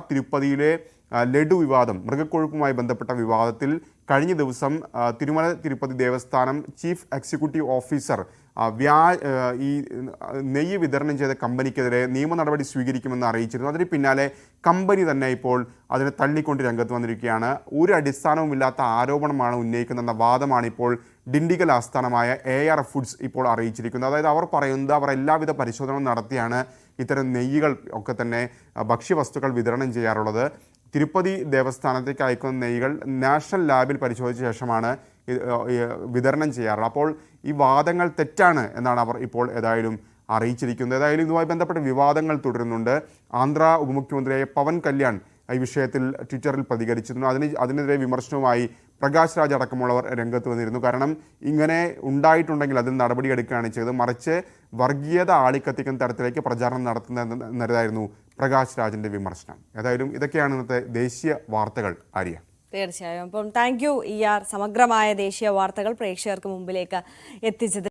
തിരുപ്പതിയിലെ ലഡു വിവാദം, മൃഗക്കൊഴുപ്പുമായി ബന്ധപ്പെട്ട വിവാദത്തിൽ കഴിഞ്ഞ ദിവസം Tirumala Tirupati Devasthanam chief executive officer ഈ നെയ്യ് വിതരണം ചെയ്ത കമ്പനിക്കെതിരെ നിയമ നടപടി സ്വീകരിക്കുമെന്ന് അറിയിച്ചിരുന്നു. അതിന് പിന്നാലെ കമ്പനി തന്നെ ഇപ്പോൾ അതിനെ തള്ളിക്കൊണ്ട് രംഗത്ത് വന്നിരിക്കുകയാണ്. ഒരു അടിസ്ഥാനവുമില്ലാത്ത ആരോപണമാണ് ഉന്നയിക്കുന്നതെന്ന വാദമാണ് ഇപ്പോൾ ഡിണ്ടിഗൽ ആസ്ഥാനമായ AR ഫുഡ്സ് ഇപ്പോൾ അറിയിച്ചിരിക്കുന്നത്. അതായത് അവർ പറയുന്നത് അവർ എല്ലാവിധ പരിശോധനകളും നടത്തിയാണ് ഇത്തരം നെയ്യുകൾ ഒക്കെ തന്നെ ഭക്ഷ്യവസ്തുക്കൾ വിതരണം ചെയ്യാറുള്ളത്. തിരുപ്പതി ദേവസ്ഥാനത്തേക്ക് അയക്കുന്ന നെയ്യുകൾ നാഷണൽ ലാബിൽ പരിശോധിച്ച ശേഷമാണ് വിതരണം ചെയ്യാറ്. അപ്പോൾ ഈ വാദങ്ങൾ തെറ്റാണ് എന്നാണ് അവർ ഇപ്പോൾ ഏതായാലും അറിയിച്ചിരിക്കുന്നത്. ഏതായാലും ഇതുമായി ബന്ധപ്പെട്ട വിവാദങ്ങൾ തുടരുന്നുണ്ട്. ആന്ധ്ര ഉപമുഖ്യമന്ത്രിയായ പവൻ കല്യാൺ ഈ വിഷയത്തിൽ ട്വിറ്ററിൽ പ്രതികരിച്ചിരുന്നു. അതിനെതിരെ വിമർശനവുമായി പ്രകാശ് രാജ് അടക്കമുള്ളവർ രംഗത്ത് വന്നിരുന്നു. കാരണം ഇങ്ങനെ ഉണ്ടായിട്ടുണ്ടെങ്കിൽ അതിൽ നടപടിയെടുക്കുകയാണ് ചെയ്തത്, മറിച്ച് വർഗീയത ആളിക്കത്തിക്കുന്ന തരത്തിലേക്ക് പ്രചാരണം നടത്തുന്നതായിരുന്നു പ്രകാശ് രാജിൻ്റെ വിമർശനം. ഏതായാലും ഇതൊക്കെയാണ് ഇന്നത്തെ ദേശീയ വാർത്തകൾ. ആര്യ, തീർച്ചയായും. അപ്പം താങ്ക് യു ER, സമഗ്രമായ ദേശീയ വാർത്തകൾ പ്രേക്ഷകർക്ക് മുമ്പിലേക്ക് എത്തിച്ചത്.